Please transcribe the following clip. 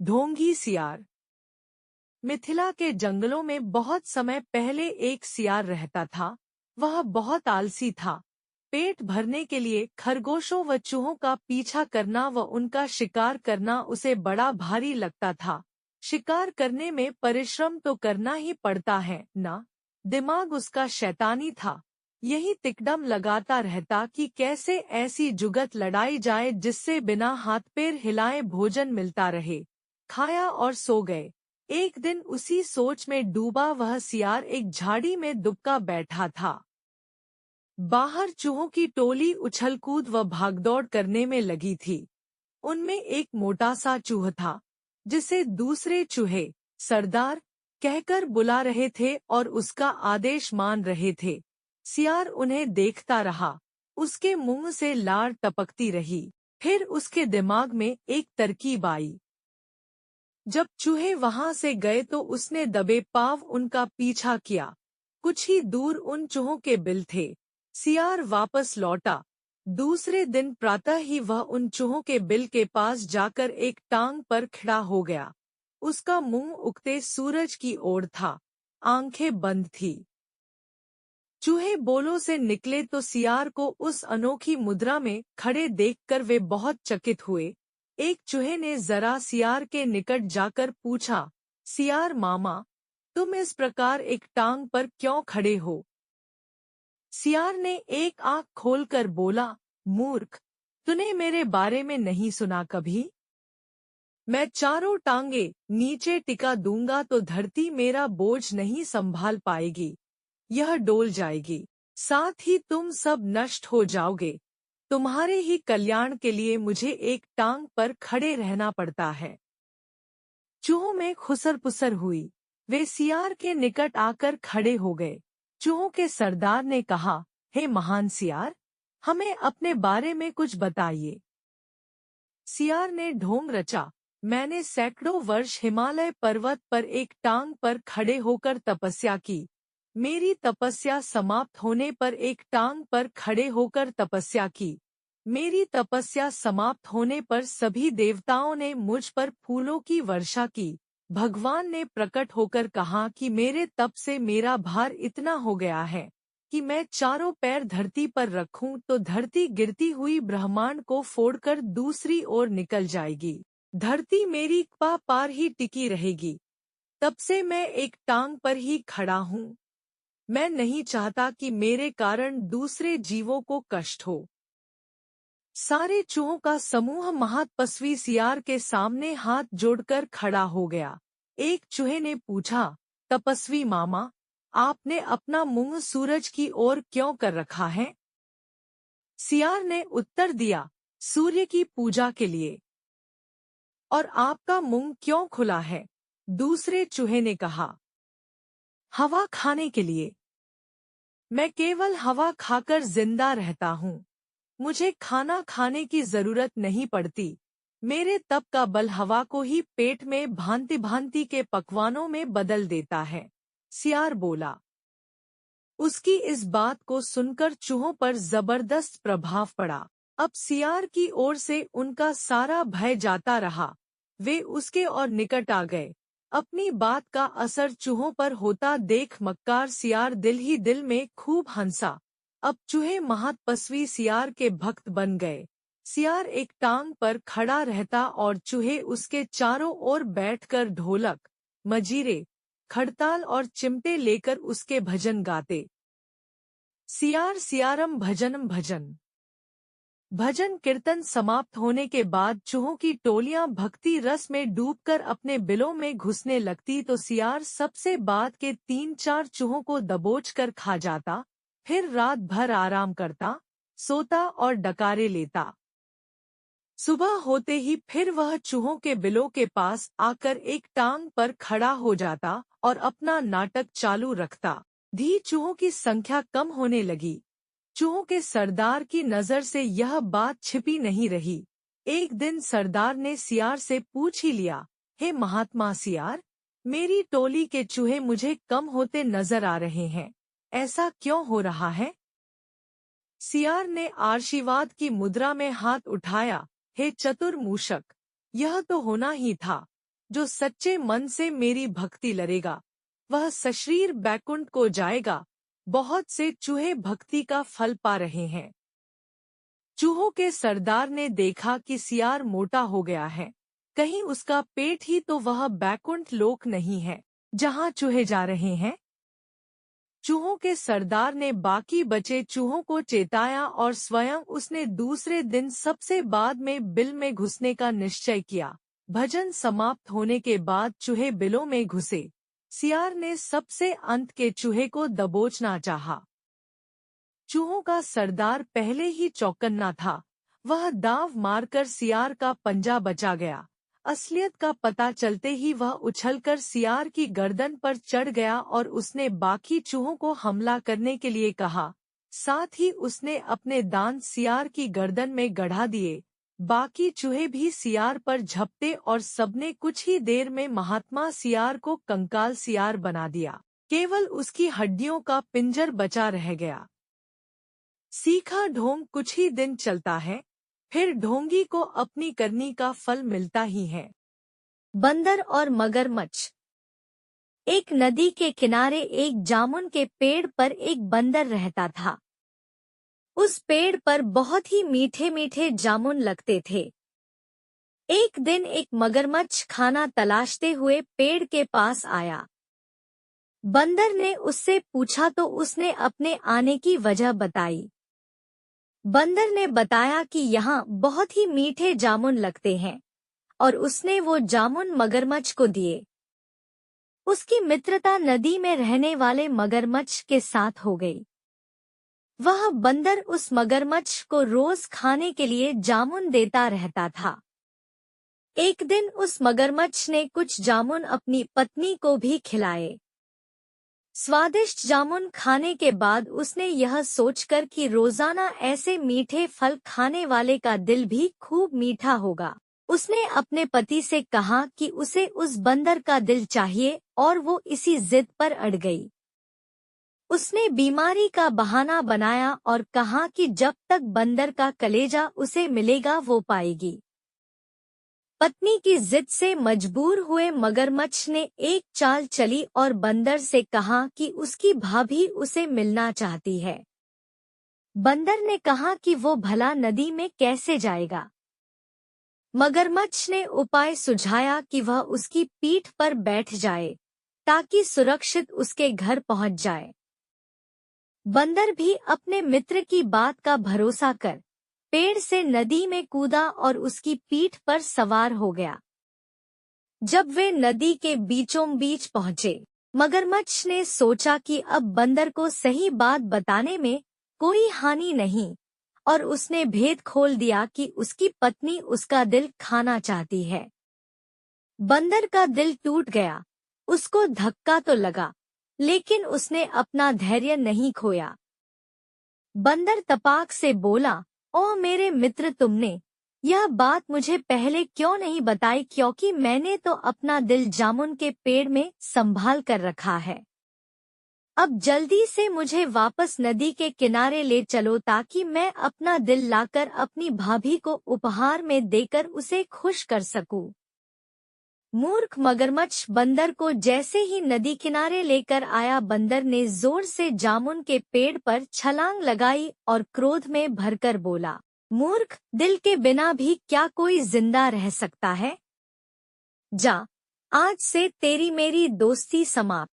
ढोंगी सियार। मिथिला के जंगलों में बहुत समय पहले एक सियार रहता था। वह बहुत आलसी था। पेट भरने के लिए खरगोशों व चूहों का पीछा करना व उनका शिकार करना उसे बड़ा भारी लगता था। शिकार करने में परिश्रम तो करना ही पड़ता है ना। दिमाग उसका शैतानी था। यही तिकड़म लगाता रहता कि कैसे ऐसी जुगत लड़ाई जाए जिससे बिना हाथ पैर हिलाए भोजन मिलता रहे। खाया और सो गए। एक दिन उसी सोच में डूबा वह सियार एक झाड़ी में दुबका बैठा था। बाहर चूहों की टोली उछलकूद व भागदौड़ करने में लगी थी। उनमें एक मोटा सा चूहा था, जिसे दूसरे चूहे सरदार कहकर बुला रहे थे और उसका आदेश मान रहे थे। सियार उन्हें देखता रहा। उसके मुंह से लार टपकती रही। फिर उसके दिमाग में एक तरकीब आई। जब चूहे वहां से गए तो उसने दबे पांव उनका पीछा किया। कुछ ही दूर उन चूहों के बिल थे। सियार वापस लौटा। दूसरे दिन प्रातः ही वह उन चूहों के बिल के पास जाकर एक टांग पर खड़ा हो गया। उसका मुंह उगते सूरज की ओर था। आंखें बंद थी। चूहे बोलों से निकले तो सियार को उस अनोखी मुद्रा में खड़े देखकर वे बहुत चकित हुए। एक चूहे ने जरा सियार के निकट जाकर पूछा, सियार मामा, तुम इस प्रकार एक टांग पर क्यों खड़े हो? सियार ने एक आंख खोलकर बोला, मूर्ख, तूने मेरे बारे में नहीं सुना कभी? मैं चारों टांगे नीचे टिका दूंगा तो धरती मेरा बोझ नहीं संभाल पाएगी। यह डोल जाएगी। साथ ही तुम सब नष्ट हो जाओगे। तुम्हारे ही कल्याण के लिए मुझे एक टांग पर खड़े रहना पड़ता है। चूहों में खुसर पुसर हुई। वे सियार के निकट आकर खड़े हो गए। चूहों के सरदार ने कहा, हे महान सियार, हमें अपने बारे में कुछ बताइए। सियार ने ढोंग रचा, मैंने सैकड़ों वर्ष हिमालय पर्वत पर एक टांग पर खड़े होकर तपस्या की। मेरी तपस्या समाप्त होने पर एक टांग पर खड़े होकर तपस्या की। मेरी तपस्या समाप्त होने पर सभी देवताओं ने मुझ पर फूलों की वर्षा की। भगवान ने प्रकट होकर कहा कि मेरे तप से मेरा भार इतना हो गया है कि मैं चारों पैर धरती पर रखूं तो धरती गिरती हुई ब्रह्मांड को फोड़कर दूसरी ओर निकल जाएगी। धरती मेरी पार ही टिकी रहेगी। तब से मैं एक टांग पर ही खड़ा हूँ। मैं नहीं चाहता कि मेरे कारण दूसरे जीवों को कष्ट हो। सारे चूहों का समूह महातपस्वी सियार के सामने हाथ जोड़कर खड़ा हो गया। एक चूहे ने पूछा, तपस्वी मामा, आपने अपना मुंह सूरज की ओर क्यों कर रखा है? सियार ने उत्तर दिया, सूर्य की पूजा के लिए। और आपका मुंह क्यों खुला है? दूसरे चूहे ने कहा, हवा खाने के लिए। मैं केवल हवा खाकर जिंदा रहता हूँ। मुझे खाना खाने की जरूरत नहीं पड़ती। मेरे तप का बल हवा को ही पेट में भांति भांति के पकवानों में बदल देता है। सियार बोला। उसकी इस बात को सुनकर चूहों पर जबरदस्त प्रभाव पड़ा। अब सियार की ओर से उनका सारा भय जाता रहा। वे उसके और निकट आ गए। अपनी बात का असर चूहों पर होता देख मक्कार सियार दिल ही दिल में खूब हंसा। अब चूहे महातपस्वी सियार के भक्त बन गए। सियार एक टांग पर खड़ा रहता और चूहे उसके चारों ओर बैठकर ढोलक, मजीरे, खड़ताल और चिमटे लेकर उसके भजन गाते। सियार सियारम भजनम भजन। भजन कीर्तन समाप्त होने के बाद चूहों की टोलियां भक्ति रस में डूबकर अपने बिलों में घुसने लगती तो सियार सबसे बाद के 3-4 चूहों को दबोच कर खा जाता। फिर रात भर आराम करता, सोता और डकारे लेता। सुबह होते ही फिर वह चूहों के बिलों के पास आकर एक टांग पर खड़ा हो जाता और अपना नाटक चालू रखता। धी चूहों की संख्या कम होने लगी। चूहों के सरदार की नजर से यह बात छिपी नहीं रही। एक दिन सरदार ने सियार से पूछ ही लिया, हे महात्मा सियार, मेरी टोली के चूहे मुझे कम होते नजर आ रहे हैं। ऐसा क्यों हो रहा है? सियार ने आशीर्वाद की मुद्रा में हाथ उठाया, हे चतुर मूषक, यह तो होना ही था। जो सच्चे मन से मेरी भक्ति लड़ेगा वह सशरीर बैकुंठ को जाएगा। बहुत से चूहे भक्ति का फल पा रहे हैं। चूहों के सरदार ने देखा कि सियार मोटा हो गया है, कहीं उसका पेट ही तो वह बैकुंठ लोक नहीं है जहाँ चूहे जा रहे हैं। चूहों के सरदार ने बाकी बचे चूहों को चेताया और स्वयं उसने दूसरे दिन सबसे बाद में बिल में घुसने का निश्चय किया। भजन समाप्त होने के बाद चूहे बिलों में घुसे। सियार ने सबसे अंत के चूहे को दबोचना चाहा। चूहों का सरदार पहले ही चौकन्ना था। वह दांव मारकर सियार का पंजा बचा गया। असलियत का पता चलते ही वह उछलकर सियार की गर्दन पर चढ़ गया और उसने बाकी चूहों को हमला करने के लिए कहा। साथ ही उसने अपने दांत सियार की गर्दन में गड़ा दिए। बाकी चूहे भी सियार पर झपटे और सबने कुछ ही देर में महात्मा सियार को कंकाल सियार बना दिया। केवल उसकी हड्डियों का पिंजर बचा रह गया। सीखा ढोंग कुछ ही दिन चलता है, फिर ढोंगी को अपनी करनी का फल मिलता ही है। बंदर और मगरमच्छ। एक नदी के किनारे एक जामुन के पेड़ पर एक बंदर रहता था। उस पेड़ पर बहुत ही मीठे मीठे जामुन लगते थे। एक दिन एक मगरमच्छ खाना तलाशते हुए पेड़ के पास आया। बंदर ने उससे पूछा तो उसने अपने आने की वजह बताई। बंदर ने बताया कि यहाँ बहुत ही मीठे जामुन लगते हैं और उसने वो जामुन मगरमच्छ को दिए। उसकी मित्रता नदी में रहने वाले मगरमच्छ के साथ हो गई। वह बंदर उस मगरमच्छ को रोज खाने के लिए जामुन देता रहता था। एक दिन उस मगरमच्छ ने कुछ जामुन अपनी पत्नी को भी खिलाए। स्वादिष्ट जामुन खाने के बाद उसने यह सोचकर कि रोजाना ऐसे मीठे फल खाने वाले का दिल भी खूब मीठा होगा, उसने अपने पति से कहा कि उसे उस बंदर का दिल चाहिए और वो इसी जिद पर अड़ गई। उसने बीमारी का बहाना बनाया और कहा कि जब तक बंदर का कलेजा उसे मिलेगा वो पाएगी। पत्नी की जिद से मजबूर हुए मगरमच्छ ने एक चाल चली और बंदर से कहा कि उसकी भाभी उसे मिलना चाहती है। बंदर ने कहा कि वो भला नदी में कैसे जाएगा। मगरमच्छ ने उपाय सुझाया कि वह उसकी पीठ पर बैठ जाए ताकि सुरक्षित उसके घर पहुंच जाए। बंदर भी अपने मित्र की बात का भरोसा कर पेड़ से नदी में कूदा और उसकी पीठ पर सवार हो गया। जब वे नदी के बीचों बीच पहुंचे, मगरमच्छ ने सोचा कि अब बंदर को सही बात बताने में कोई हानि नहीं और उसने भेद खोल दिया कि उसकी पत्नी उसका दिल खाना चाहती है। बंदर का दिल टूट गया। उसको धक्का तो लगा, लेकिन उसने अपना धैर्य नहीं खोया। बंदर तपाक से बोला, ओ मेरे मित्र, तुमने यह बात मुझे पहले क्यों नहीं बताई, क्योंकि मैंने तो अपना दिल जामुन के पेड़ में संभाल कर रखा है। अब जल्दी से मुझे वापस नदी के किनारे ले चलो ताकि मैं अपना दिल लाकर अपनी भाभी को उपहार में देकर उसे खुश कर सकूं। मूर्ख मगरमच्छ बंदर को जैसे ही नदी किनारे लेकर आया, बंदर ने जोर से जामुन के पेड़ पर छलांग लगाई और क्रोध में भरकर बोला, मूर्ख, दिल के बिना भी क्या कोई जिंदा रह सकता है? जा, आज से तेरी मेरी दोस्ती समाप्त।